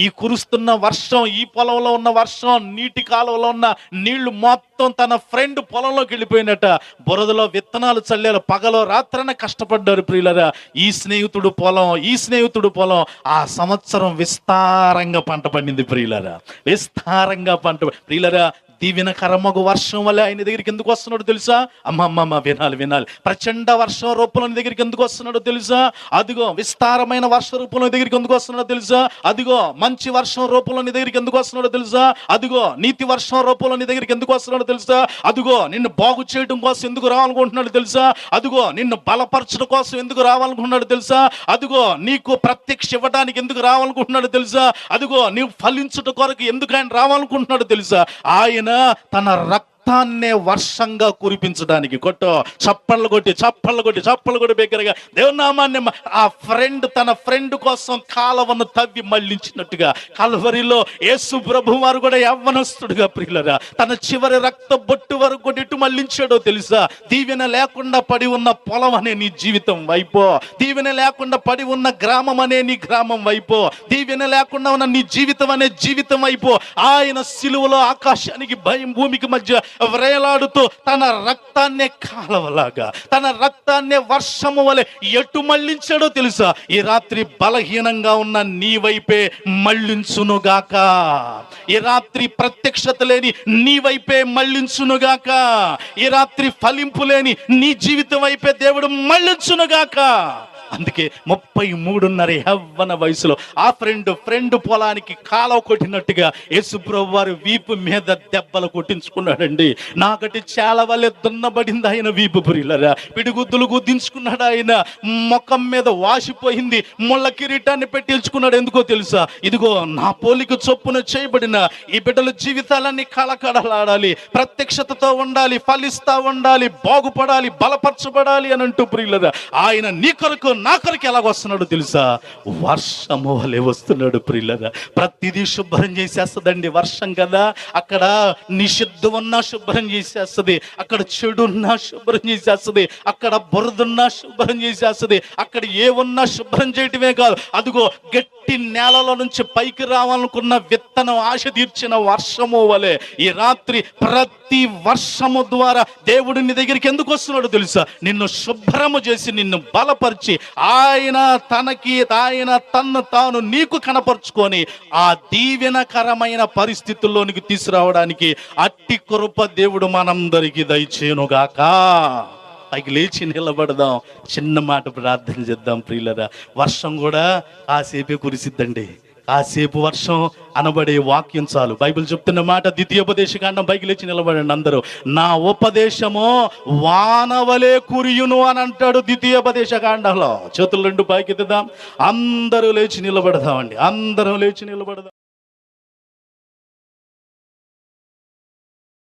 ఈ కురుస్తున్న వర్షం, ఈ పొలంలో ఉన్న వర్షం, నీటి కాలంలో ఉన్న నీళ్లు మొత్తం తన ఫ్రెండ్ పొలంలోకి వెళ్ళిపోయినట. బురదలో విత్తనాలు చల్లారు, పగలో రాత్రన కష్టపడ్డారు ప్రియులరా. ఈ స్నేహితుడు పొలం ఆ సంవత్సరం విస్తారంగా పంట పండింది ప్రియులరా, విస్తారంగా పంట. ప్రియులరా, దీవెనకరమగు వర్షం వల్ల ఆయన దగ్గరికి ఎందుకు వస్తున్నాడో తెలుసా? అమ్మమ్మ వినాలి. ప్రచండ వర్షం రూపంలో నీ దగ్గరికి ఎందుకు వస్తున్నాడో తెలుసా? అదిగో విస్తారమైన వర్ష రూపంలో నీ దగ్గరికి ఎందుకు వస్తున్నాడో తెలుసా? అదిగో మంచి వర్షం రూపంలో నీ దగ్గరికి ఎందుకు వస్తున్నాడో తెలుసా? అదిగో నీతి వర్షం రూపంలో నీ దగ్గరికి ఎందుకు వస్తున్నాడో తెలుసా? అదిగో నిన్ను బాగు చేయడం కోసం ఎందుకు రావాలనుకుంటున్నాడు తెలుసా? అదిగో నిన్ను బలపరచడం కోసం ఎందుకు రావాలనుకుంటున్నాడు తెలుసా? అదిగో నీకు ప్రత్యక్ష ఇవ్వడానికి ఎందుకు రావాలనుకుంటున్నాడు తెలుసా? అదిగో నీవు ఫలించుట కొరకు ఎందుకు ఆయన రావాలనుకుంటున్నాడు తెలుసా? ఆయన తన రక్తాన్నే వర్షంగా కురిపించడానికి చప్పళ్ళు కొట్టి బిగ్గరగా దేవుని నామాన్ని తన ఫ్రెండ్ కోసం కాలవను తవ్వి మళ్ళించినట్టుగా కల్వరిలో యేసు ప్రభు వారు కూడా యవ్వనస్తుడుగా ప్రియులరా తన చివరి రక్త బొట్టు వరకు కూడా ఇటు మళ్ళించాడో తెలుసా? దీవెన లేకుండా పడి ఉన్న పొలం అనే నీ జీవితం వైపో, దీవెన లేకుండా పడి ఉన్న గ్రామం అనే నీ గ్రామం వైపో, దీవెన లేకుండా ఉన్న నీ జీవితం అనే జీవితం వైపో ఆయన సిలువలో ఆకాశానికి భూమికి మధ్య వ్రేలాడుతూ తన రక్తాన్నే కాలవలాగా, తన రక్తాన్నే వర్షము వలె ఎటు మళ్ళించాడో తెలుసా? ఈ రాత్రి బలహీనంగా ఉన్న నీ వైపే మళ్ళించునుగాక. ఈ రాత్రి ప్రత్యక్షత లేని నీ వైపే మళ్ళించునుగాక. ఈ రాత్రి ఫలింపు లేని నీ జీవితం వైపే దేవుడు మళ్ళించునుగాక. అందుకే 33.5 యవ్వన వయసులో ఆ ఫ్రెండ్ పొలానికి కాలవ కొట్టినట్టుగా యేసుప్రభు వారు వీపు మీద దెబ్బలు కొట్టించుకున్నాడండి. నాకటి చాలా వల్లే దున్నబడింది ఆయన వీపు పురిలరా, పిడిగుద్దులు గుద్దించుకున్నాడు ఆయన, ముఖం మీద వాసిపోయింది, ముళ్ళ కిరీటాన్ని పెట్టించుకున్నాడు. ఎందుకో తెలుసా? ఇదిగో నా పోలిక చొప్పున చేయబడిన ఈ బిడ్డల జీవితాలన్నీ కళకళలాడాలి, ప్రత్యక్షతతో ఉండాలి, ఫలిస్తా ఉండాలి, బాగుపడాలి, బలపరచబడాలి అని అంటూ ప్రియులరా ఆయన నీ కొరకు నా కొరకు ఎలాగొస్తున్నాడు తెలుసా? వర్షము వలె వస్తున్నాడు ప్రియులరా. ప్రతిదీ శుభ్రం చేసేస్తుందండి వర్షం కదా. అక్కడ నిషిద్ధం ఉన్నా శుభ్రం చేసేస్తుంది, అక్కడ చెడున్నా శుభ్రం చేసేస్తుంది, అక్కడ బురదున్నా శుభ్రం చేసేస్తుంది, అక్కడ ఏ ఉన్నా శుభ్రం చేయటమే కాదు, అదిగో గట్టి నేలలో నుంచి పైకి రావాలనుకున్న విత్తనం ఆశ తీర్చిన వర్షము వలె ఈ రాత్రి ప్రతి వర్షము ద్వారా దేవుడు నీ దగ్గరికి ఎందుకు వస్తున్నాడు తెలుసా? నిన్ను శుభ్రము చేసి నిన్ను బలపరిచి ఆయన తన్ను తాను నీకు కనపరుచుకొని ఆ దీవెనకరమైన పరిస్థితుల్లోనికి తీసుకురావడానికి అట్టి కృప దేవుడు మనందరికీ దయచేయునుగాక. పైకి లేచి నిలబడదాం, చిన్న మాట ప్రార్థన చేద్దాం ప్రియులరా. వర్షం కూడా కాసేపే కురిసిద్దండి, కాసేపు వర్షం అనబడే వాక్యం చాలు. బైబిల్ చెప్తున్న మాట ద్వితీయోపదేశకాండం. పైకి లేచి నిలబడండి అందరూ. నా ఉపదేశము వానవలే కురియును అని అంటాడు ద్వితీయోపదేశకాండంలో. చేతులు రెండు పైకి ఎత్తుదాం, అందరూ లేచి నిలబడదామండి, అందరూ లేచి నిలబడదాం.